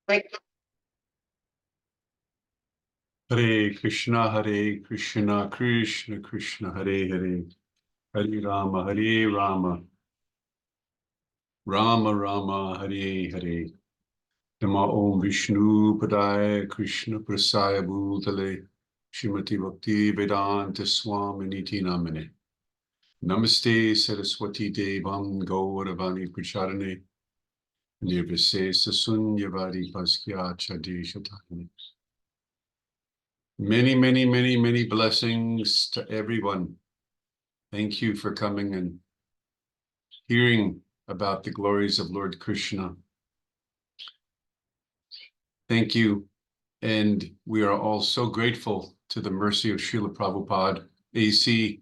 Hare Krishna, Krishna Krishna, Hare Hare, Hare Rama, Rama Rama, Hare Hare. Nama Om Vishnu Padaya Krishna Prasaya Bhutale Shrimati Bhakti Vedanta Swami Niti Namane. Namaste Saraswati Devam Gauravani Pracharane Nirvise Sasunyavadi Paskya Chadeshatani. Many, many, many, many blessings to everyone. Thank you for coming and hearing about the glories of Lord Krishna. Thank you. And we are all so grateful to the mercy of Srila Prabhupada, A.C.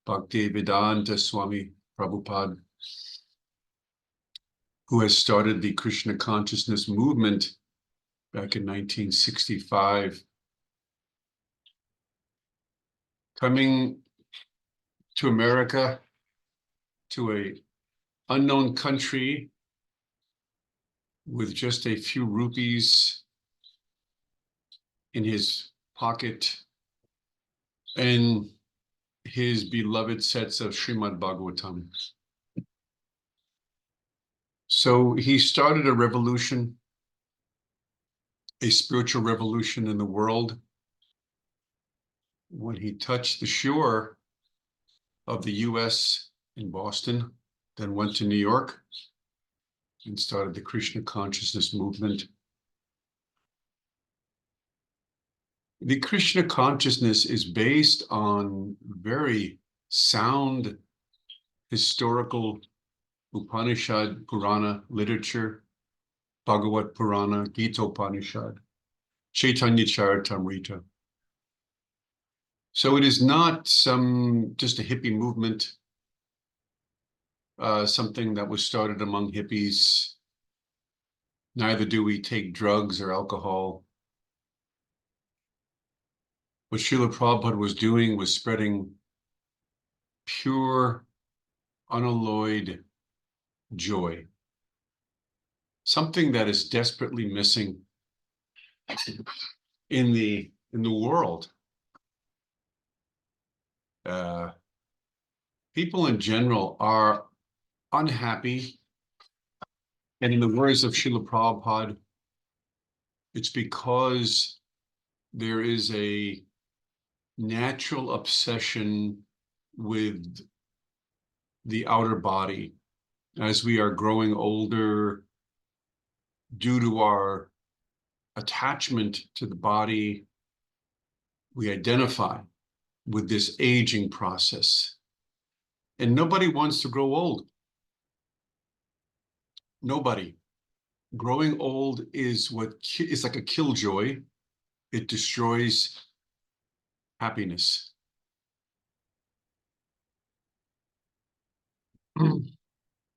Bhaktivedanta Swami Prabhupada, who has started the Krishna consciousness movement back in 1965. Coming to America, to a unknown country with just a few rupees in his pocket and his beloved sets of Srimad Bhagavatam. So he started a revolution, a spiritual revolution in the world, when he touched the shore of the US in Boston, then went to New York and started the Krishna consciousness movement. The Krishna consciousness is based on very sound historical Upanishad Purana literature, Bhagavat Purana, Gita Upanishad, Chaitanya Charitamrita. So it is not just a hippie movement, something that was started among hippies. Neither do we take drugs or alcohol. What Srila Prabhupada was doing was spreading pure, unalloyed joy, something that is desperately missing in the world. People in general are unhappy, and in the words of Srila Prabhupada, it's because there is a natural obsession with the outer body. As we are growing older, due to our attachment to the body, we identify with this aging process. And nobody wants to grow old. Nobody. Growing old is like a killjoy. It destroys happiness.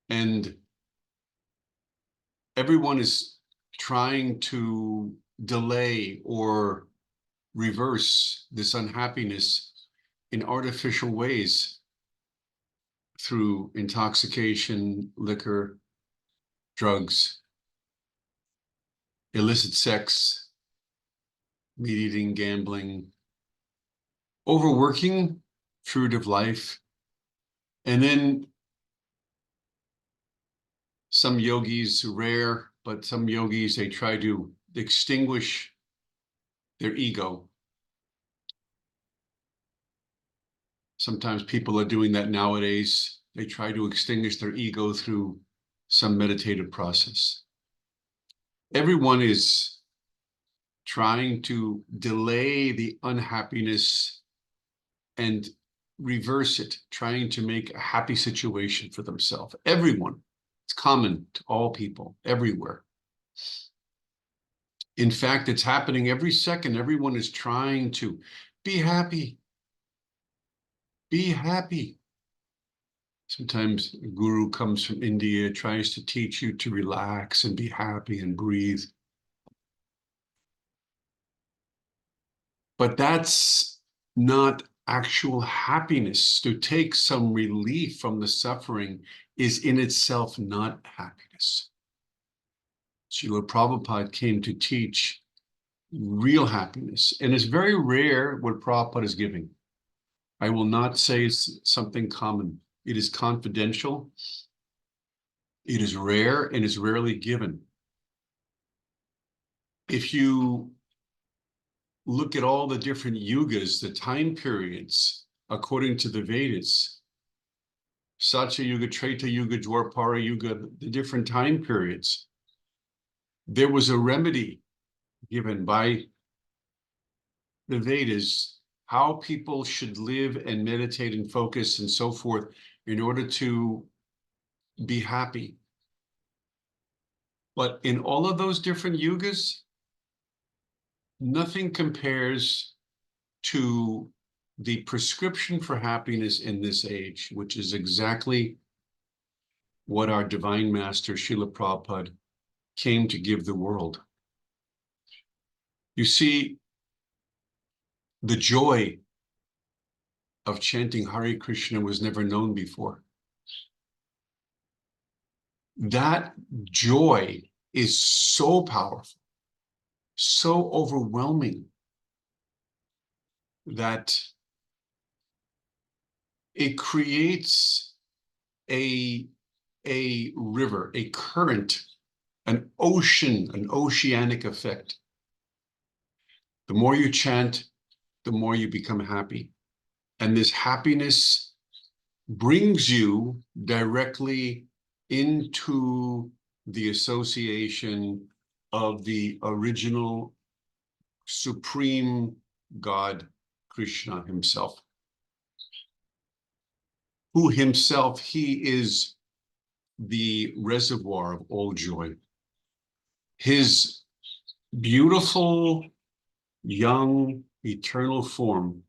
And everyone is trying to delay or reverse this unhappiness in artificial ways through intoxication, liquor, drugs, illicit sex, meat eating, gambling, overworking, fruit of life. And then some yogis, rare, but some yogis, they try to extinguish their ego. Sometimes people are doing that nowadays. They try to extinguish their ego through some meditative process. Everyone is trying to delay the unhappiness and reverse it, trying to make a happy situation for themselves. Everyone. It's common to all people, everywhere. In fact, it's happening every second. Everyone is trying to be happy. Be happy. Sometimes a guru comes from India, tries to teach you to relax and be happy and breathe. But that's not actual happiness. To take some relief from the suffering is in itself not happiness. Srila Prabhupada came to teach real happiness. And it's very rare what Prabhupada is giving. I will not say it's something common. It is confidential. It is rare and is rarely given. If you look at all the different yugas, the time periods, according to the Vedas, Satya Yuga, Treta Yuga, Dwapara Yuga, the different time periods, there was a remedy given by the Vedas, how people should live and meditate and focus and so forth in order to be happy. But in all of those different yugas, nothing compares to the prescription for happiness in this age, which is exactly what our Divine Master Srila Prabhupada came to give the world. You see, the joy of chanting Hare Krishna was never known before. That joy is so powerful, so overwhelming, that it creates a river, a current, an ocean, an oceanic effect. The more you chant, the more you become happy. And this happiness brings you directly into the association of the original supreme God, Krishna himself, who himself, he is the reservoir of all joy. His beautiful, young, eternal form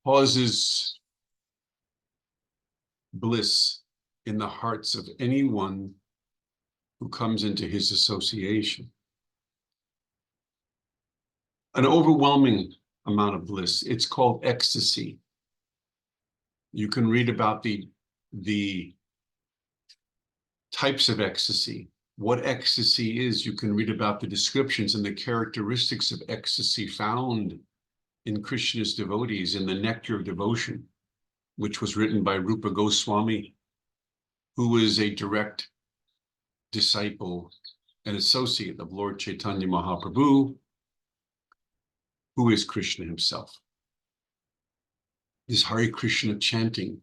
causes bliss in the hearts of anyone who comes into his association. An overwhelming amount of bliss. It's called ecstasy. You can read about the types of ecstasy, what ecstasy is. You can read about the descriptions and the characteristics of ecstasy found in Krishna's devotees in the Nectar of Devotion, which was written by Rupa Goswami, who is a direct disciple and associate of Lord Chaitanya Mahaprabhu, who is Krishna himself. This Hare Krishna chanting,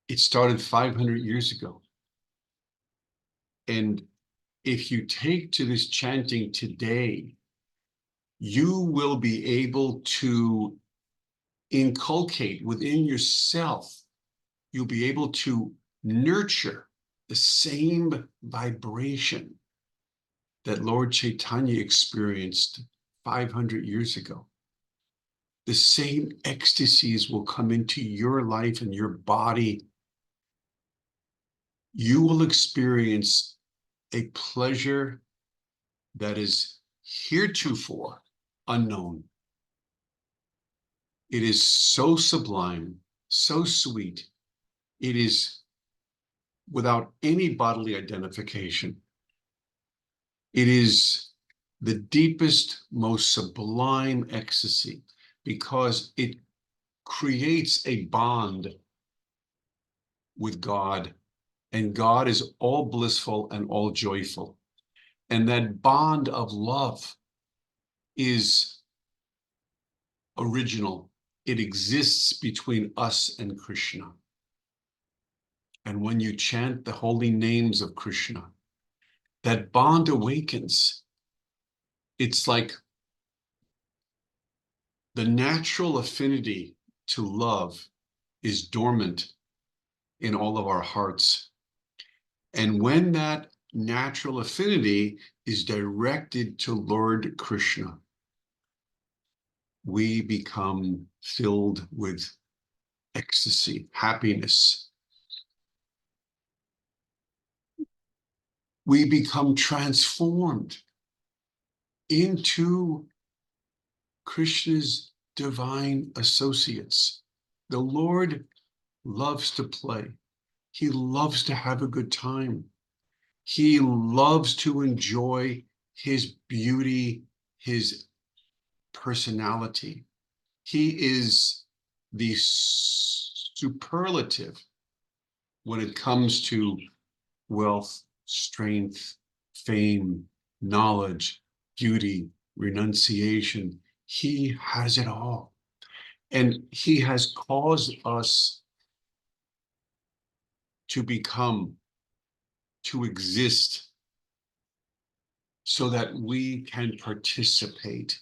it started 500 years ago. And if you take to this chanting today, you will be able to inculcate within yourself, you'll be able to nurture the same vibration that Lord Chaitanya experienced 500 years ago. The same ecstasies will come into your life and your body. You will experience a pleasure that is heretofore unknown. It is so sublime, so sweet. It is without any bodily identification. It is the deepest, most sublime ecstasy because it creates a bond with God, and God is all blissful and all joyful. And that bond of love is original. It exists between us and Krishna. And when you chant the holy names of Krishna, that bond awakens. It's like the natural affinity to love is dormant in all of our hearts. And when that natural affinity is directed to Lord Krishna, we become filled with ecstasy, happiness. We become transformed into Krishna's divine associates. The Lord loves to play. He loves to have a good time. He loves to enjoy his beauty, his personality. He is the superlative when it comes to wealth, strength, fame, knowledge, beauty, renunciation. He has it all. And he has caused us to become, to exist, so that we can participate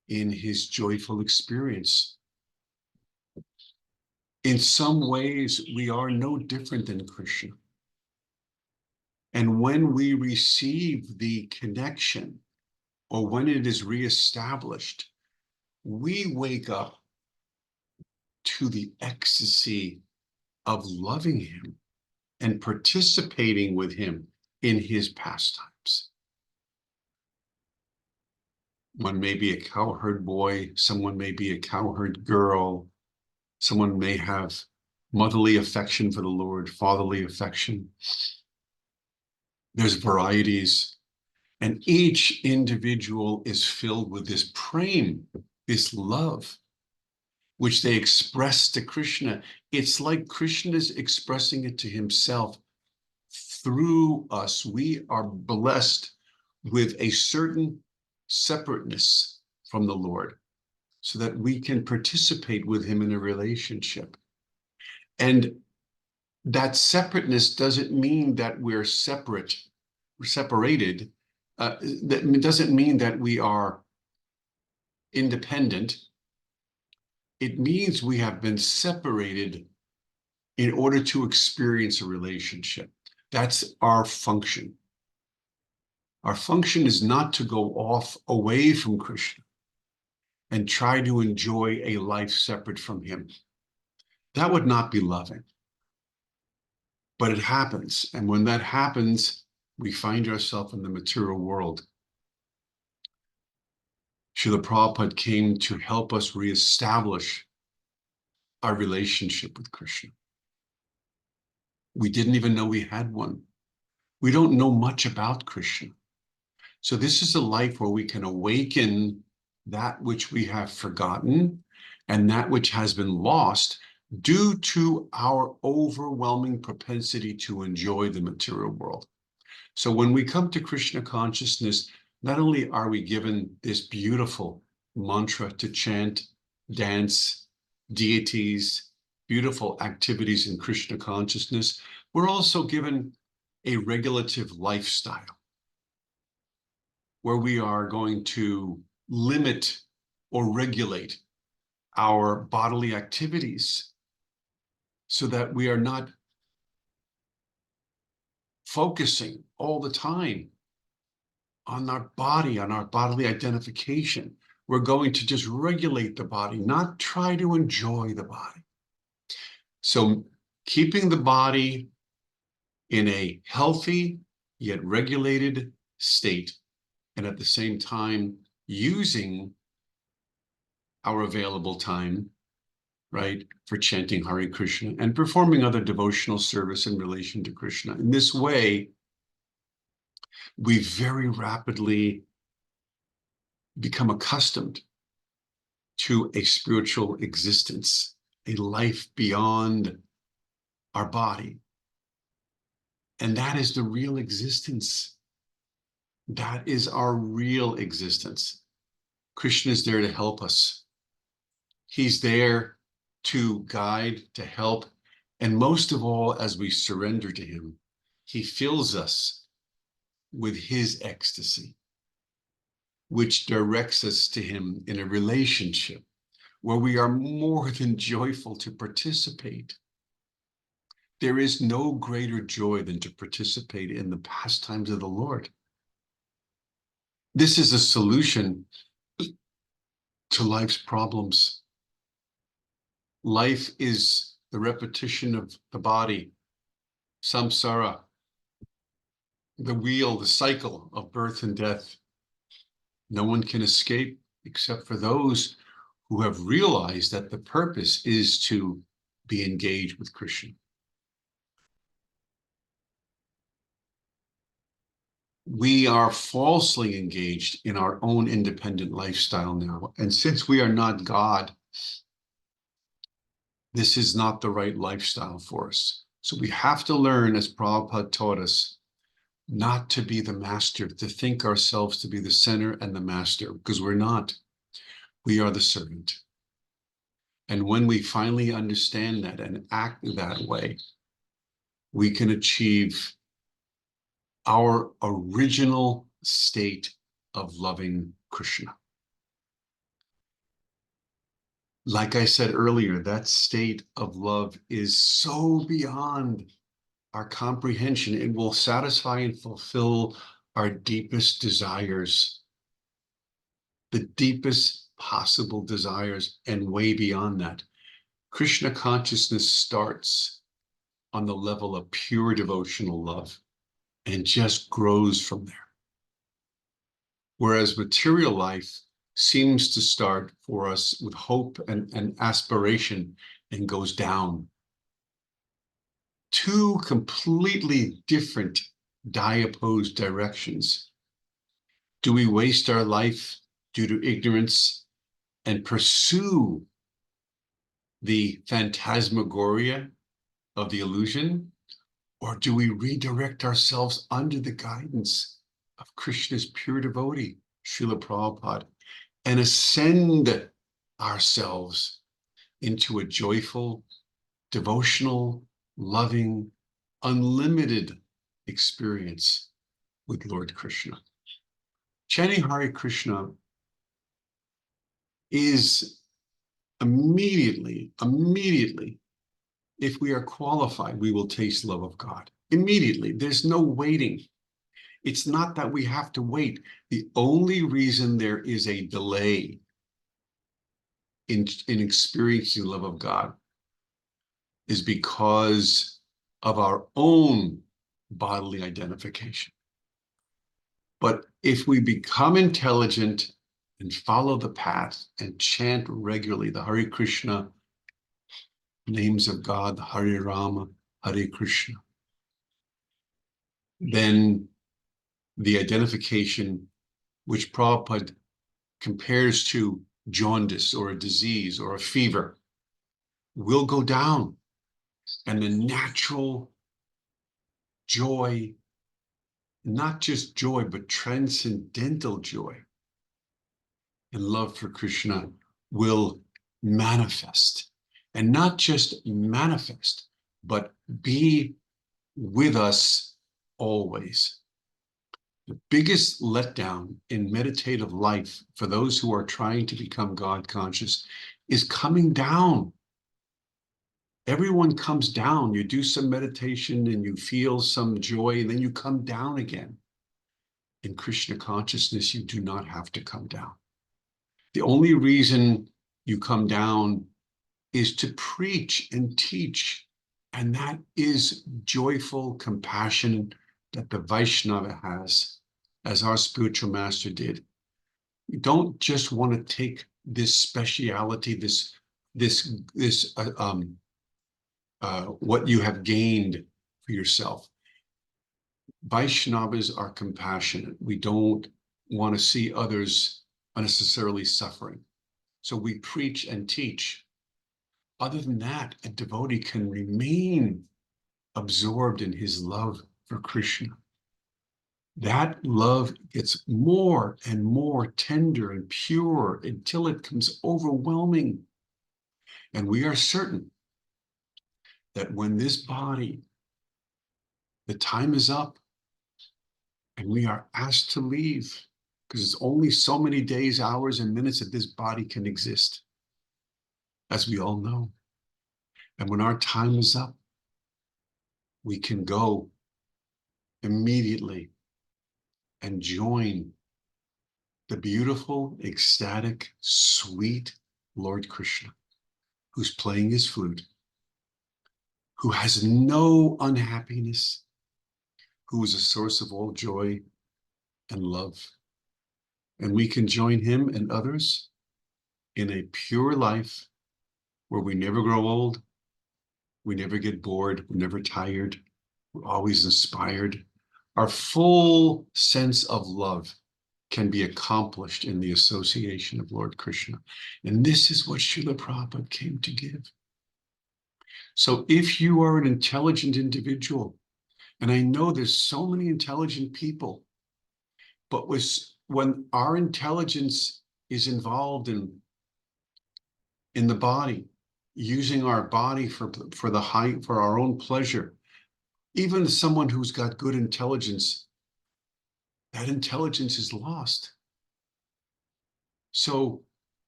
in his joyful experience. In some ways, we are no different than Krishna. And when we receive the connection, or when it is reestablished, we wake up to the ecstasy of loving him and participating with him in his pastimes. One may be a cowherd boy, someone may be a cowherd girl, someone may have motherly affection for the Lord, fatherly affection. There's varieties, and each individual is filled with this prem, this love, which they express to Krishna. It's like Krishna is expressing it to himself through us. We are blessed with a certain separateness from the Lord, so that we can participate with him in a relationship. And that separateness doesn't mean that we're separate, we're separated. That doesn't mean that we are independent. It means we have been separated in order to experience a relationship. That's our function. Our function is not to go off away from Krishna and try to enjoy a life separate from him. That would not be loving. But it happens. And when that happens, we find ourselves in the material world. Srila Prabhupada came to help us reestablish our relationship with Krishna. We didn't even know we had one. We don't know much about Krishna. So this is a life where we can awaken that which we have forgotten and that which has been lost due to our overwhelming propensity to enjoy the material world. So when we come to Krishna consciousness, not only are we given this beautiful mantra to chant, dance, deities, beautiful activities in Krishna consciousness, we're also given a regulative lifestyle where we are going to limit or regulate our bodily activities so that we are not focusing all the time on our body, on our bodily identification. We're going to just regulate the body, not try to enjoy the body. So keeping the body in a healthy yet regulated state, and at the same time using our available time, right, for chanting Hare Krishna and performing other devotional service in relation to Krishna. In this way, we very rapidly become accustomed to a spiritual existence, a life beyond our body. And that is the real existence. That is our real existence. Krishna is there to help us. He's there to guide, to help. And most of all, as we surrender to him, he fills us with his ecstasy, which directs us to him in a relationship where we are more than joyful to participate. There is no greater joy than to participate in the pastimes of the Lord. This is a solution to life's problems. Life is the repetition of the body, samsara, the wheel, the cycle of birth and death. No one can escape except for those who have realized that the purpose is to be engaged with Krishna. we are falsely engaged in our own independent lifestyle now. And since we are not God, this is not the right lifestyle for us. So we have to learn, as Prabhupada taught us, not to be the master, to think ourselves to be the center and the master, because we're not. We are the servant. And when we finally understand that and act that way, we can achieve our original state of loving Krishna. Like I said earlier, that state of love is so beyond our comprehension. It will satisfy and fulfill our deepest desires, the deepest possible desires, and way beyond that. Krishna consciousness starts on the level of pure devotional love and just grows from there. Whereas material life seems to start for us with hope and aspiration and goes down. Two completely different diopposed directions. Do we waste our life due to ignorance and pursue the phantasmagoria of the illusion? Or do we redirect ourselves under the guidance of Krishna's pure devotee, Srila Prabhupada, and ascend ourselves into a joyful, devotional, loving, unlimited experience with Lord Krishna? Chanting Hare Krishna is immediately, if we are qualified, we will taste love of God. Immediately, there's no waiting. It's not that we have to wait. The only reason there is a delay in experiencing the love of God is because of our own bodily identification. But if we become intelligent and follow the path and chant regularly the Hare Krishna names of God, Hare Rama, Hare Krishna, then the identification, which Prabhupada compares to jaundice or a disease or a fever, will go down. And the natural joy, not just joy, but transcendental joy and love for Krishna will manifest. And not just manifest, but be with us always. The biggest letdown in meditative life for those who are trying to become God conscious is coming down. Everyone comes down. You do some meditation and you feel some joy, and then you come down again. In Krishna consciousness, you do not have to come down. The only reason you come down is to preach and teach. And that is joyful compassion that the Vaishnava has, as our spiritual master did. You don't just want to take this speciality, what you have gained for yourself. Vaishnavas are compassionate. We don't want to see others unnecessarily suffering. So we preach and teach. Other than that, a devotee can remain absorbed in his love for Krishna. That love gets more and more tender and pure until it becomes overwhelming. And we are certain that when this body, the time is up and we are asked to leave, because it's only so many days, hours, and minutes that this body can exist, as we all know. And when our time is up, we can go immediately and join the beautiful, ecstatic, sweet Lord Krishna, who's playing his flute, who has no unhappiness, who is a source of all joy and love. And we can join him and others in a pure life where we never grow old, we never get bored, we're never tired, we're always inspired, Our full sense of love can be accomplished in the association of Lord Krishna. And this is what Srila Prabhupada came to give. So if you are an intelligent individual, and I know there's so many intelligent people, but when our intelligence is involved in the body, using our body for our own pleasure, even someone who's got good intelligence, that intelligence is lost. So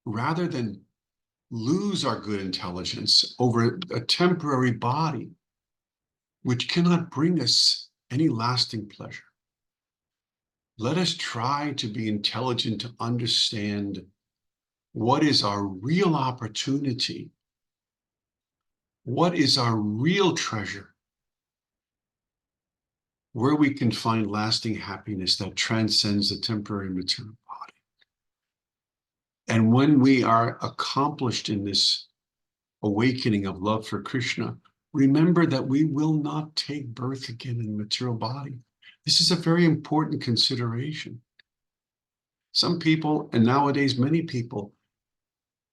rather than lose our good intelligence over a temporary body, which cannot bring us any lasting pleasure, let us try to be intelligent to understand what is our real opportunity, what is our real treasure, where we can find lasting happiness that transcends the temporary material body. And when we are accomplished in this awakening of love for Krishna, remember that we will not take birth again in the material body. This is a very important consideration. Some people, and nowadays many people,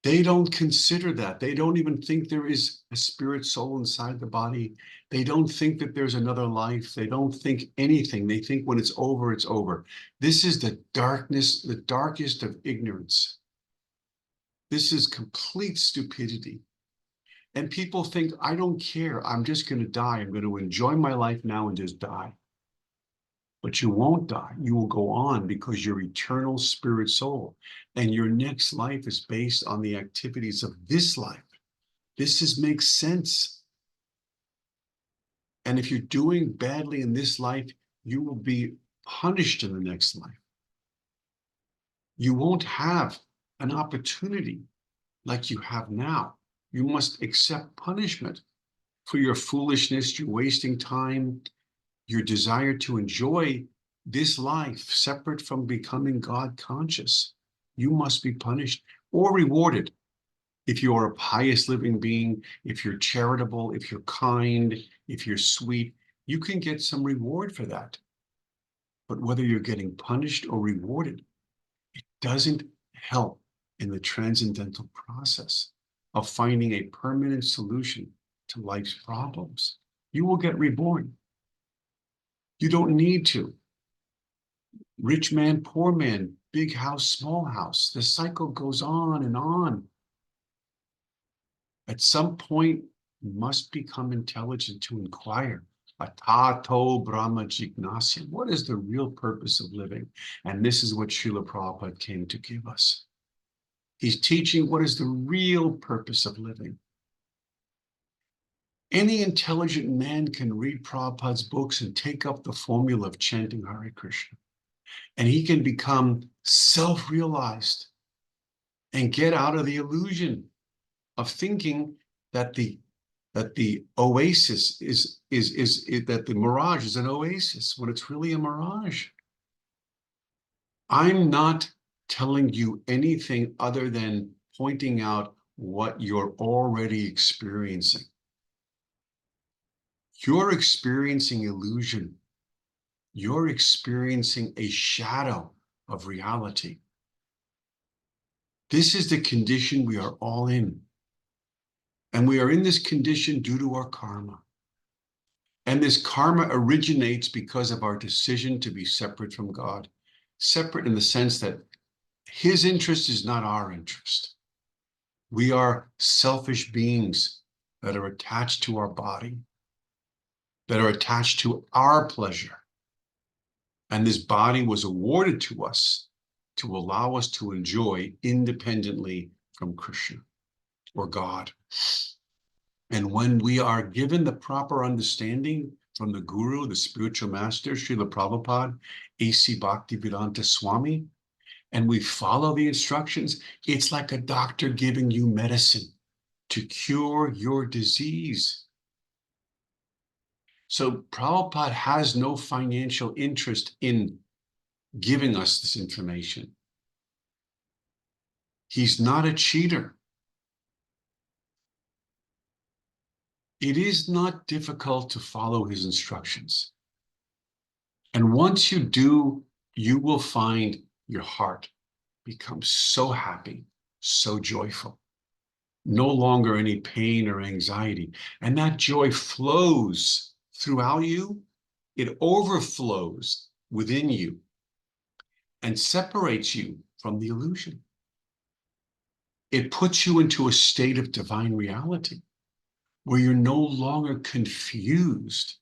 they don't consider that. They don't even think there is a spirit soul inside the body. They don't think that there's another life. They don't think anything. They think when it's over, it's over. This is the darkness, the darkest of ignorance. This is complete stupidity. And people think, I don't care. I'm just going to die. I'm going to enjoy my life now and just die. But you won't die. You will go on because you're eternal spirit soul. And your next life is based on the activities of this life. Makes sense. And if you're doing badly in this life, you will be punished in the next life. You won't have an opportunity like you have now. You must accept punishment for your foolishness, your wasting time, your desire to enjoy this life separate from becoming God conscious. You must be punished or rewarded. If you are a pious living being, if you're charitable, if you're kind, if you're sweet, you can get some reward for that. But whether you're getting punished or rewarded, it doesn't help in the transcendental process of finding a permanent solution to life's problems. You will get reborn. You don't need to. Rich man, poor man, big house, small house. The cycle goes on and on. At some point, you must become intelligent to inquire. Atato Brahma Jignasya. What is the real purpose of living? And this is what Srila Prabhupada came to give us. He's teaching what is the real purpose of living. Any intelligent man can read Prabhupada's books and take up the formula of chanting Hare Krishna. And he can become self-realized and get out of the illusion of thinking that the oasis is that the mirage is an oasis when it's really a mirage. I'm not telling you anything other than pointing out what you're already experiencing. You're experiencing illusion. You're experiencing a shadow of reality. This is the condition we are all in. And we are in this condition due to our karma. And this karma originates because of our decision to be separate from God. Separate in the sense that his interest is not our interest. We are selfish beings that are attached to our body, that are attached to our pleasure. And this body was awarded to us to allow us to enjoy independently from Krishna or God. And when we are given the proper understanding from the Guru, the spiritual master, Srila Prabhupada, A.C. Bhaktivedanta Swami, and we follow the instructions, it's like a doctor giving you medicine to cure your disease. So Prabhupada has no financial interest in giving us this information. He's not a cheater. It is not difficult to follow his instructions. And once you do, you will find your heart becomes so happy, so joyful. No longer any pain or anxiety. And that joy flows throughout you. It overflows within you and separates you from the illusion. It puts you into a state of divine reality where you're no longer confused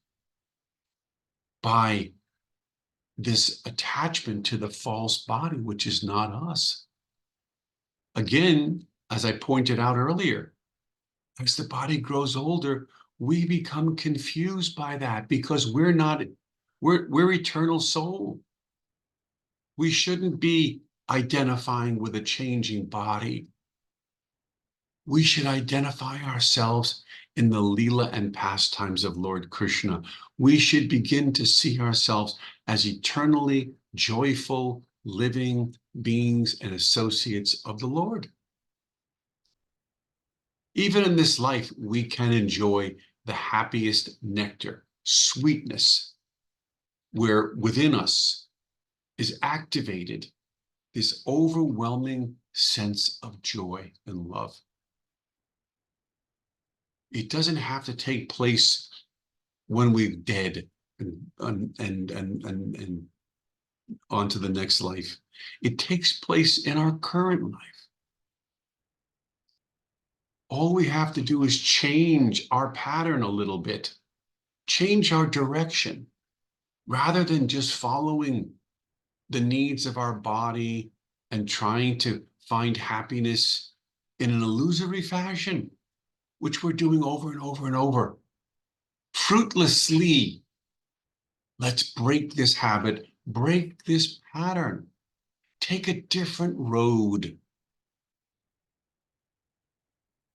by this attachment to the false body, which is not us. Again, as I pointed out earlier, as the body grows older, we become confused by that because we're eternal soul. We shouldn't be identifying with a changing body. We should identify ourselves in the Leela and pastimes of Lord Krishna. We should begin to see ourselves as eternally joyful, living beings and associates of the Lord. Even in this life, we can enjoy the happiest nectar, sweetness, where within us is activated this overwhelming sense of joy and love. It doesn't have to take place when we're dead and on to the next life. It takes place in our current life. All we have to do is change our pattern a little bit, change our direction, rather than just following the needs of our body and trying to find happiness in an illusory fashion, which we're doing over and over and over. Fruitlessly, let's break this habit, break this pattern, take a different road.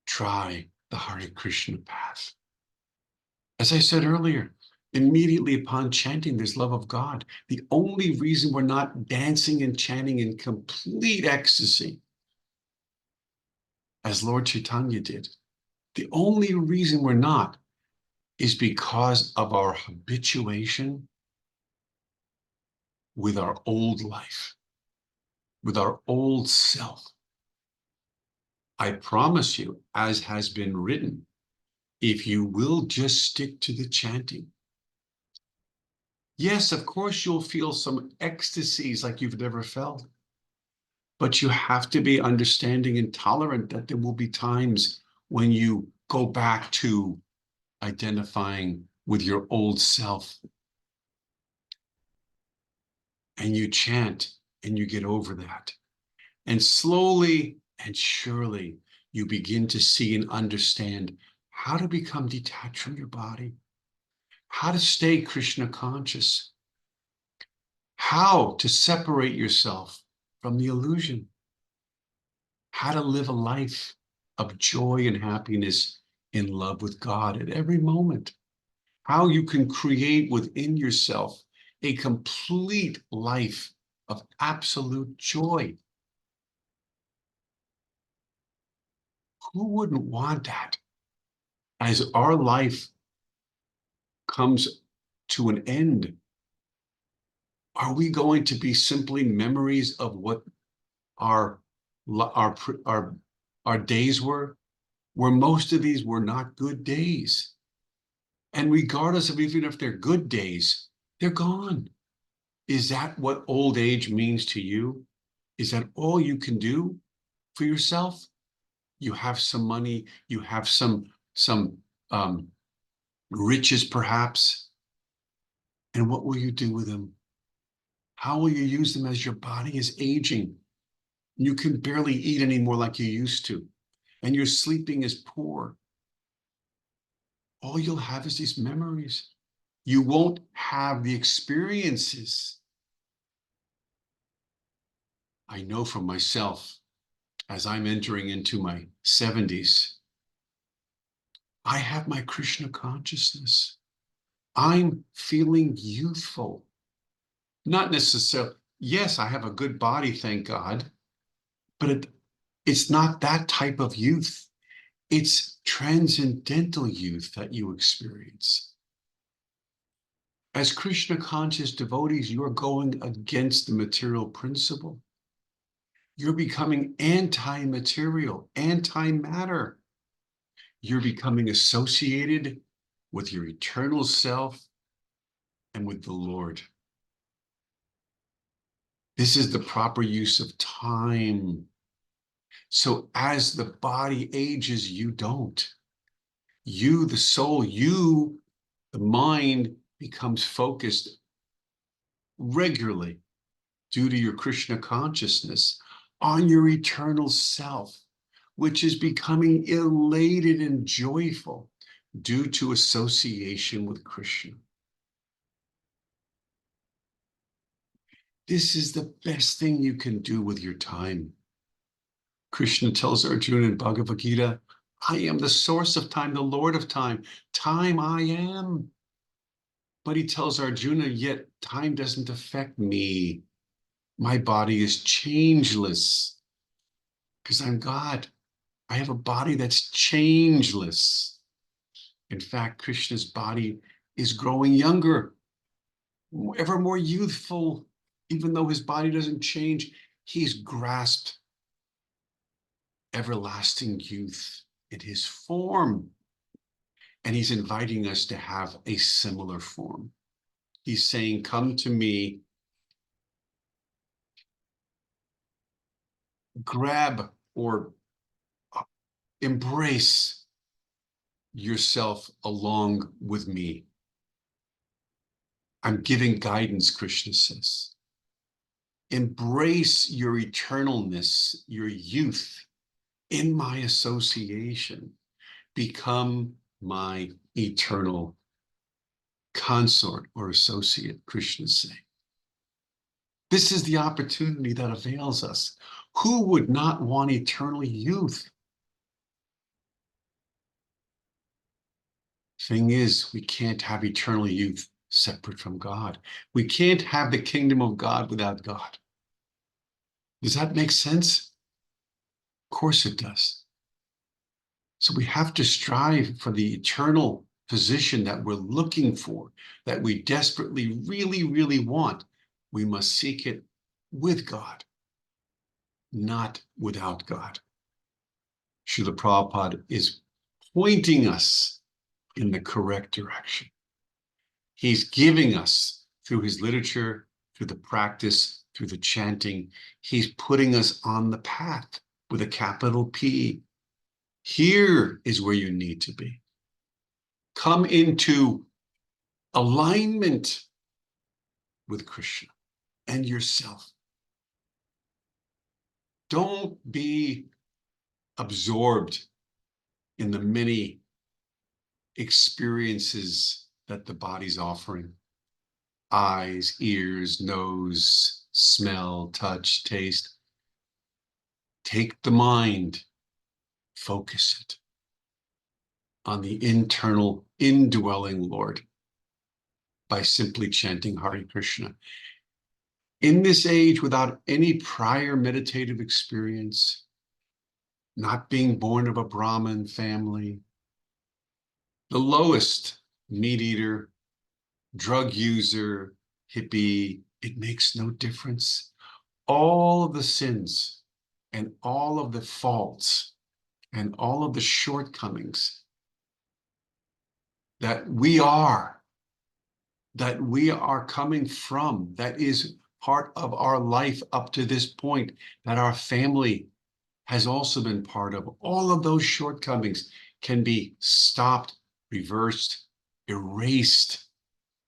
Try the Hare Krishna path. As I said earlier, immediately upon chanting this love of God, the only reason we're not dancing and chanting in complete ecstasy, as Lord Chaitanya did, the only reason we're not is because of our habituation with our old life, with our old self. I promise you, as has been written, if you will just stick to the chanting, yes, of course, you'll feel some ecstasies like you've never felt, but you have to be understanding and tolerant that there will be times when you go back to identifying with your old self and you chant and you get over that. And slowly and surely, you begin to see and understand how to become detached from your body, how to stay Krishna conscious, how to separate yourself from the illusion, how to live a life of joy and happiness in love with God at every moment, how you can create within yourself a complete life of absolute joy. Who wouldn't want that? As our life comes to an end, are we going to be simply memories of what our our our days were, where most of these were not good days? And regardless of even if they're good days, they're gone. Is that what old age means to you? Is that all you can do for yourself? You have some money, you have some um, riches perhaps, and what will you do with them? How will you use them as your body is aging? You can barely eat anymore like you used to, and your sleeping is poor. All you'll have is these memories. You won't have the experiences. I know from myself, as I'm entering into my 70s, I have my Krishna consciousness. I'm feeling youthful. Not necessarily, yes, I have a good body, thank God, but it's not that type of youth. It's transcendental youth that you experience. As Krishna conscious devotees, you're going against the material principle. You're becoming anti-material, anti-matter. You're becoming associated with your eternal self and with the Lord. This is the proper use of time. So as the body ages, you don't. You, the soul, you, the mind, becomes focused regularly due to your Krishna consciousness on your eternal self, which is becoming elated and joyful due to association with Krishna. This is the best thing you can do with your time. Krishna tells Arjuna in Bhagavad Gita, I am the source of time, the Lord of time. Time I am. But he tells Arjuna, yet time doesn't affect me. My body is changeless because I'm God. I have a body that's changeless. In fact, Krishna's body is growing younger, ever more youthful. Even though his body doesn't change, he's grasped everlasting youth in his form. And he's inviting us to have a similar form. He's saying, come to me, grab or embrace yourself along with me. I'm giving guidance, Krishna says. Embrace your eternalness, your youth in my association. Become my eternal consort or associate, Krishna is saying. This is the opportunity that avails us. Who would not want eternal youth? Thing is, we can't have eternal youth separate from God. We can't have the kingdom of God without God. Does that make sense? Of course it does. So we have to strive for the eternal position that we're looking for, that we desperately, really, really want. We must seek it with God, not without God. Srila Prabhupada is pointing us in the correct direction. He's giving us, through his literature, through the practice, through the chanting, he's putting us on the path with a capital P. Here is where you need to be. Come into alignment with Krishna and yourself. Don't be absorbed in the many experiences that the body's offering. Eyes, ears, nose, smell, touch, taste. Take the mind, focus it on the internal indwelling Lord by simply chanting Hare Krishna. In this age, without any prior meditative experience, not being born of a Brahmin family, the lowest meat eater, drug user, hippie, it makes no difference. All of the sins and all of the faults and all of the shortcomings that we are coming from, that is part of our life up to this point, that our family has also been part of. All of those shortcomings can be stopped, reversed, erased,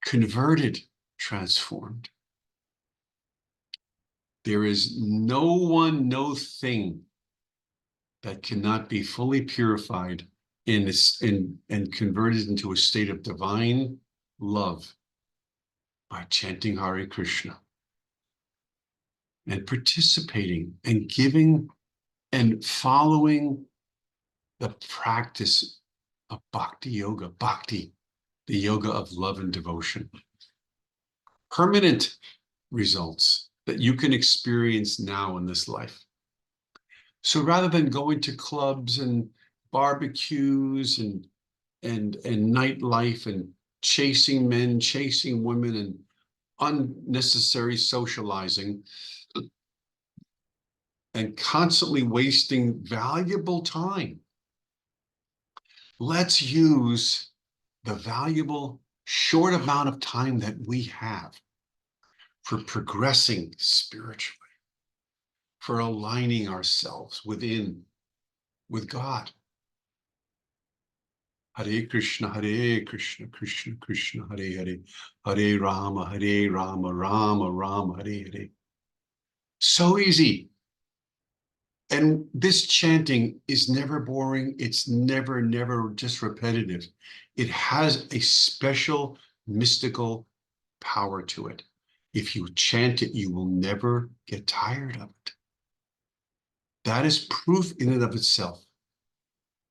converted, transformed. There is no one, no thing that cannot be fully purified and converted into a state of divine love by chanting Hare Krishna and participating and giving and following the practice of bhakti yoga, bhakti, the yoga of love and devotion. Permanent results that you can experience now in this life. So rather than going to clubs and barbecues and nightlife and chasing men, chasing women, and unnecessary socializing, and constantly wasting valuable time. Let's use the valuable short amount of time that we have for progressing spiritually, for aligning ourselves with God. Hare Krishna, Krishna Krishna, Hare Hare, Hare Rama, Rama Rama, Hare Hare. So easy. And this chanting is never boring. It's never just repetitive. It has a special mystical power to it. If you chant it, you will never get tired of it. That is proof in and of itself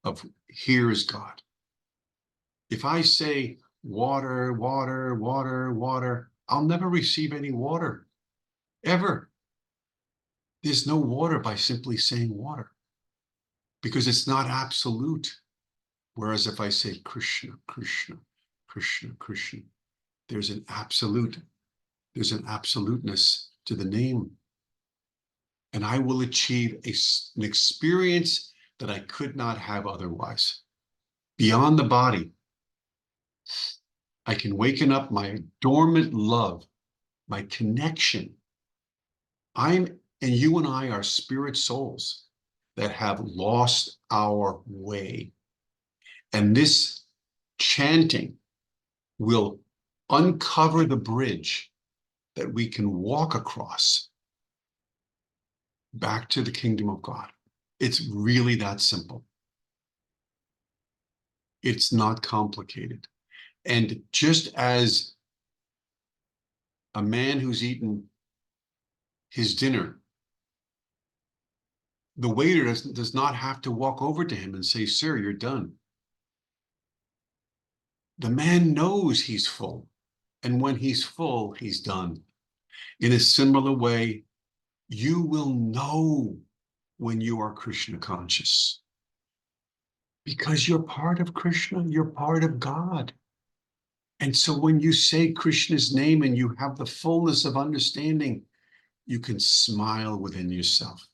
of here is God. If I say water, water, water, water, I'll never receive any water, ever. There's no water by simply saying water, because it's not absolute. Whereas if I say Krishna, Krishna, Krishna, Krishna, there's an absolute, there's an absoluteness to the name. And I will achieve an experience that I could not have otherwise. Beyond the body, I can waken up my dormant love, my connection. And you and I are spirit souls that have lost our way. And this chanting will uncover the bridge that we can walk across back to the kingdom of God. It's really that simple. It's not complicated. And just as a man who's eaten his dinner, the waiter does not have to walk over to him and say, "Sir, you're done." The man knows he's full. And when he's full, he's done. In a similar way, you will know when you are Krishna conscious, because you're part of Krishna, you're part of God. And so when you say Krishna's name and you have the fullness of understanding, you can smile within yourself,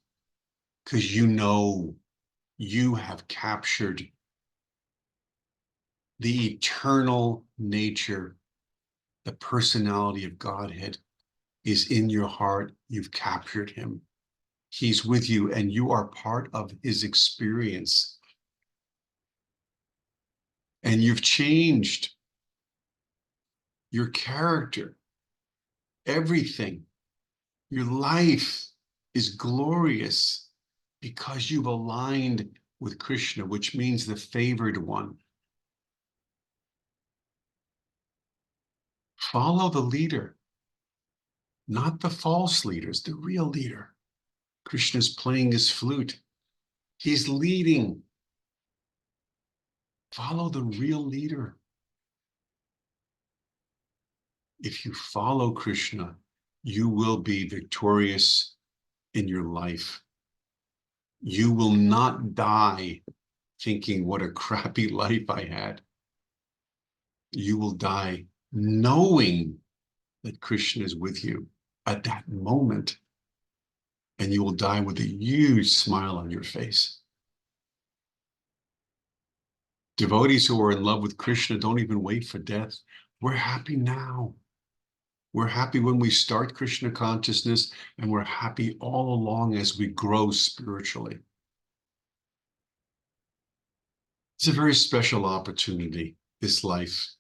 because you know you have captured the eternal nature, the personality of Godhead is in your heart. You've captured him. He's with you, and you are part of his experience. And you've changed your character, everything. Your life is glorious because you've aligned with Krishna, which means the favored one. Follow the leader, not the false leaders, the real leader. Krishna's playing his flute. He's leading. Follow the real leader. If you follow Krishna, you will be victorious in your life. You will not die thinking, what a crappy life I had. You will die knowing that Krishna is with you at that moment. And you will die with a huge smile on your face. Devotees who are in love with Krishna don't even wait for death. We're happy now. We're happy when we start Krishna consciousness, and we're happy all along as we grow spiritually. It's a very special opportunity, this life.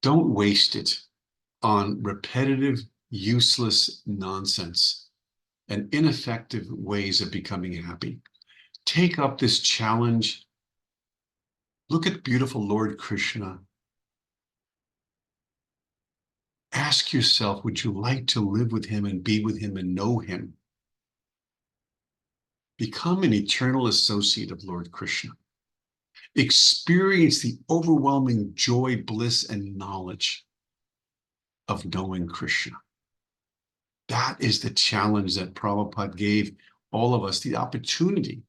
Don't waste it on repetitive, useless nonsense and ineffective ways of becoming happy. Take up this challenge. Look at beautiful Lord Krishna. Ask yourself, would you like to live with him and be with him and know him? Become an eternal associate of Lord Krishna. Experience the overwhelming joy, bliss, and knowledge of knowing Krishna. That is the challenge that Prabhupada gave all of us, the opportunity,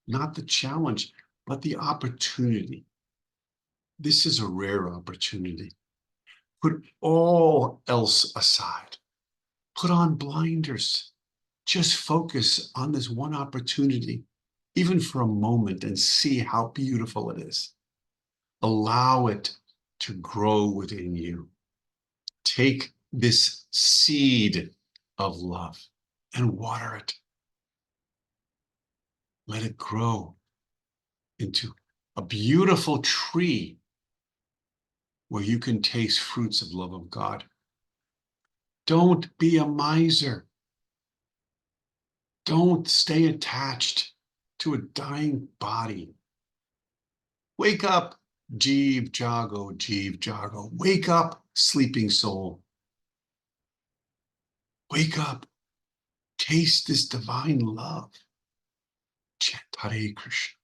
not the challenge, but the opportunity. This is a rare opportunity. Put all else aside. Put on blinders. Just focus on this one opportunity, even for a moment, and see how beautiful it is. Allow it to grow within you. Take this seed of love and water it. Let it grow into a beautiful tree where you can taste fruits of love of God. Don't be a miser. Don't stay attached to a dying body. Wake up, Jeev Jago, Jeev Jago. Wake up, sleeping soul. Wake up. Taste this divine love. Chant Hare Krishna.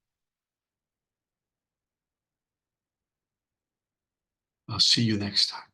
I'll see you next time.